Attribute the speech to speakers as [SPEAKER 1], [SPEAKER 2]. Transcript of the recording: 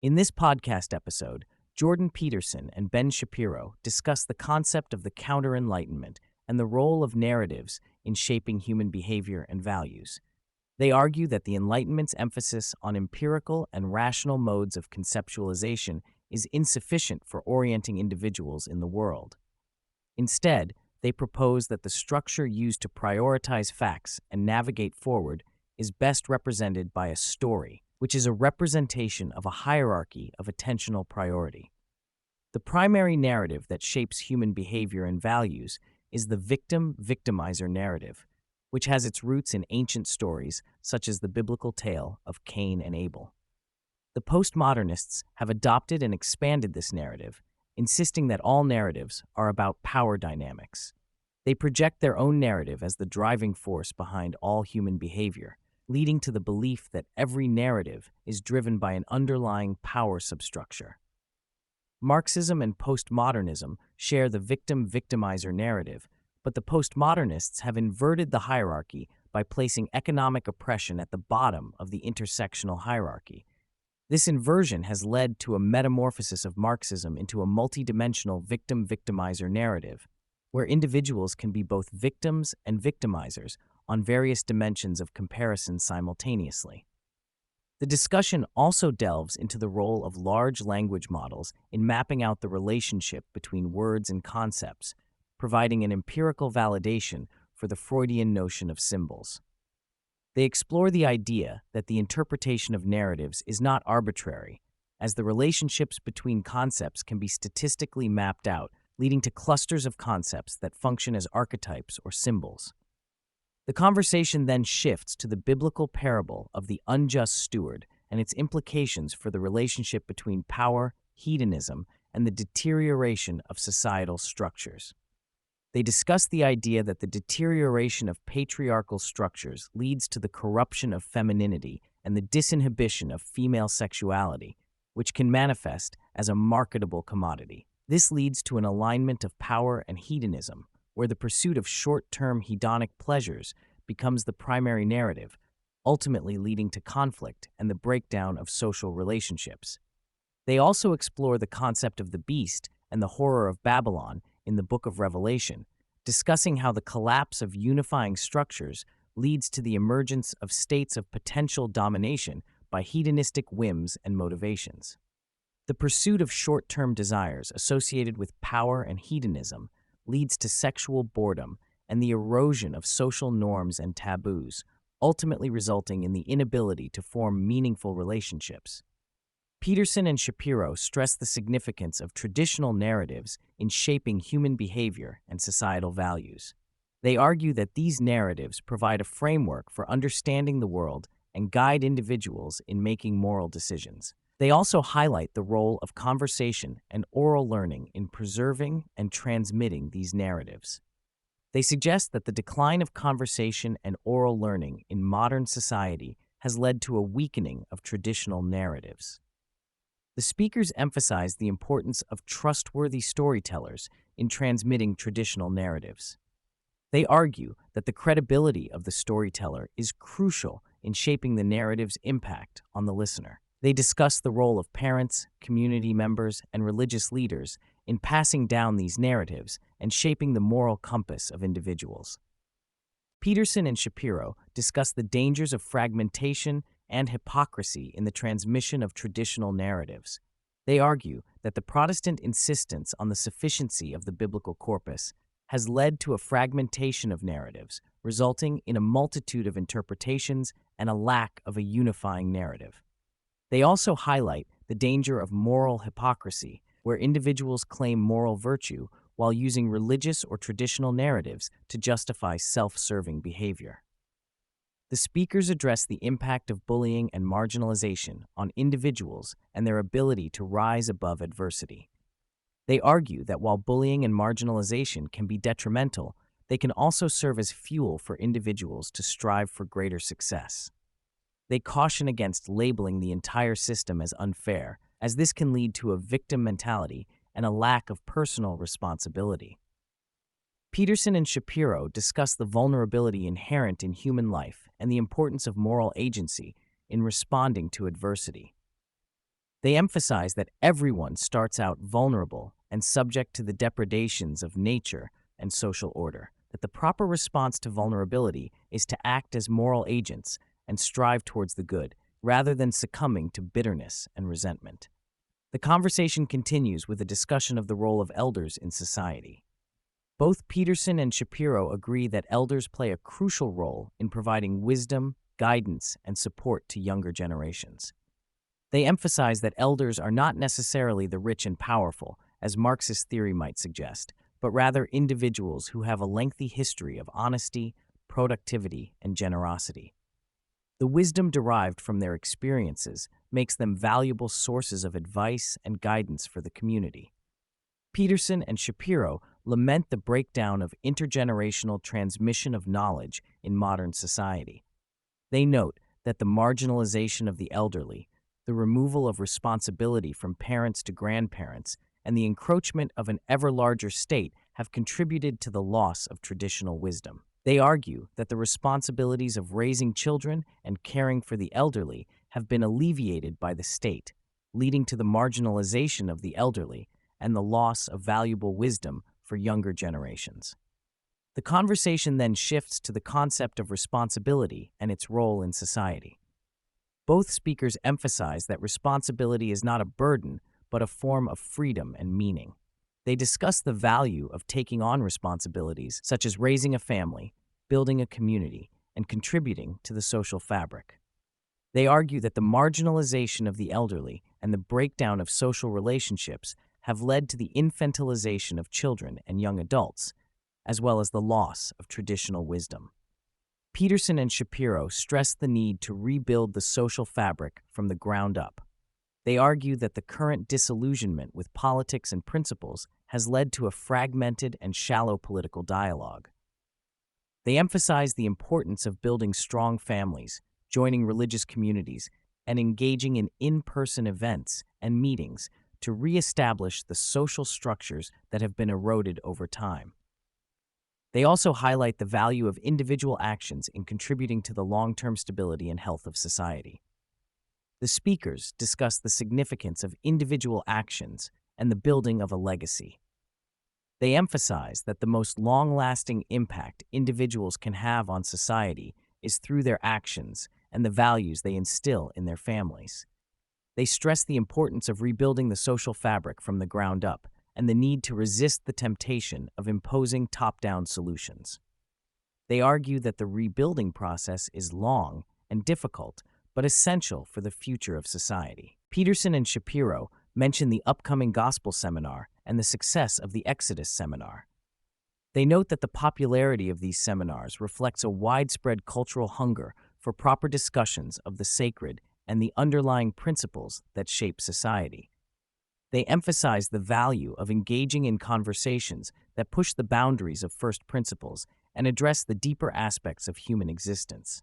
[SPEAKER 1] In this podcast episode, Jordan Peterson and Ben Shapiro discuss the concept of the counter-Enlightenment and the role of narratives in shaping human behavior and values. They argue that the Enlightenment's emphasis on empirical and rational modes of conceptualization is insufficient for orienting individuals in the world. Instead, they propose that the structure used to prioritize facts and navigate forward is best represented by a story, which is a representation of a hierarchy of attentional priority. The primary narrative that shapes human behavior and values is the victim-victimizer narrative, which has its roots in ancient stories such as the biblical tale of Cain and Abel. The postmodernists have adopted and expanded this narrative, insisting that all narratives are about power dynamics. They project their own narrative as the driving force behind all human behavior, leading to the belief that every narrative is driven by an underlying power substructure. Marxism and postmodernism share the victim-victimizer narrative, but the postmodernists have inverted the hierarchy by placing economic oppression at the bottom of the intersectional hierarchy. This inversion has led to a metamorphosis of Marxism into a multidimensional victim-victimizer narrative, where individuals can be both victims and victimizers on various dimensions of comparison simultaneously. The discussion also delves into the role of large language models in mapping out the relationship between words and concepts, providing an empirical validation for the Freudian notion of symbols. They explore the idea that the interpretation of narratives is not arbitrary, as the relationships between concepts can be statistically mapped out, leading to clusters of concepts that function as archetypes or symbols. The conversation then shifts to the biblical parable of the unjust steward and its implications for the relationship between power, hedonism, and the deterioration of societal structures. They discuss the idea that the deterioration of patriarchal structures leads to the corruption of femininity and the disinhibition of female sexuality, which can manifest as a marketable commodity. This leads to an alignment of power and hedonism, where the pursuit of short-term hedonic pleasures becomes the primary narrative, ultimately leading to conflict and the breakdown of social relationships. They also explore the concept of the beast and the horror of Babylon in the Book of Revelation, discussing how the collapse of unifying structures leads to the emergence of states of potential domination by hedonistic whims and motivations. The pursuit of short-term desires associated with power and hedonism leads to sexual boredom and the erosion of social norms and taboos, ultimately resulting in the inability to form meaningful relationships. Peterson and Shapiro stress the significance of traditional narratives in shaping human behavior and societal values. They argue that these narratives provide a framework for understanding the world and guide individuals in making moral decisions. They also highlight the role of conversation and oral learning in preserving and transmitting these narratives. They suggest that the decline of conversation and oral learning in modern society has led to a weakening of traditional narratives. The speakers emphasize the importance of trustworthy storytellers in transmitting traditional narratives. They argue that the credibility of the storyteller is crucial in shaping the narrative's impact on the listener. They discuss the role of parents, community members, and religious leaders in passing down these narratives and shaping the moral compass of individuals. Peterson and Shapiro discuss the dangers of fragmentation and hypocrisy in the transmission of traditional narratives. They argue that the Protestant insistence on the sufficiency of the biblical corpus has led to a fragmentation of narratives, resulting in a multitude of interpretations and a lack of a unifying narrative. They also highlight the danger of moral hypocrisy, where individuals claim moral virtue while using religious or traditional narratives to justify self-serving behavior. The speakers address the impact of bullying and marginalization on individuals and their ability to rise above adversity. They argue that while bullying and marginalization can be detrimental, they can also serve as fuel for individuals to strive for greater success. They caution against labeling the entire system as unfair, as this can lead to a victim mentality and a lack of personal responsibility. Peterson and Shapiro discuss the vulnerability inherent in human life and the importance of moral agency in responding to adversity. They emphasize that everyone starts out vulnerable and subject to the depredations of nature and social order, that the proper response to vulnerability is to act as moral agents and strive towards the good, rather than succumbing to bitterness and resentment. The conversation continues with a discussion of the role of elders in society. Both Peterson and Shapiro agree that elders play a crucial role in providing wisdom, guidance, and support to younger generations. They emphasize that elders are not necessarily the rich and powerful, as Marxist theory might suggest, but rather individuals who have a lengthy history of honesty, productivity, and generosity. The wisdom derived from their experiences makes them valuable sources of advice and guidance for the community. Peterson and Shapiro lament the breakdown of intergenerational transmission of knowledge in modern society. They note that the marginalization of the elderly, the removal of responsibility from parents to grandparents, and the encroachment of an ever larger state have contributed to the loss of traditional wisdom. They argue that the responsibilities of raising children and caring for the elderly have been alleviated by the state, leading to the marginalization of the elderly and the loss of valuable wisdom for younger generations. The conversation then shifts to the concept of responsibility and its role in society. Both speakers emphasize that responsibility is not a burden, but a form of freedom and meaning. They discuss the value of taking on responsibilities such as raising a family, building a community, and contributing to the social fabric. They argue that the marginalization of the elderly and the breakdown of social relationships have led to the infantilization of children and young adults, as well as the loss of traditional wisdom. Peterson and Shapiro stress the need to rebuild the social fabric from the ground up. They argue that the current disillusionment with politics and principles has led to a fragmented and shallow political dialogue. They emphasize the importance of building strong families, joining religious communities, and engaging in in-person events and meetings to reestablish the social structures that have been eroded over time. They also highlight the value of individual actions in contributing to the long-term stability and health of society. The speakers discuss the significance of individual actions and the building of a legacy. They emphasize that the most long-lasting impact individuals can have on society is through their actions and the values they instill in their families. They stress the importance of rebuilding the social fabric from the ground up and the need to resist the temptation of imposing top-down solutions. They argue that the rebuilding process is long and difficult, but essential for the future of society. Peterson and Shapiro mention the upcoming Gospel Seminar and the success of the Exodus Seminar. They note that the popularity of these seminars reflects a widespread cultural hunger for proper discussions of the sacred and the underlying principles that shape society. They emphasize the value of engaging in conversations that push the boundaries of first principles and address the deeper aspects of human existence.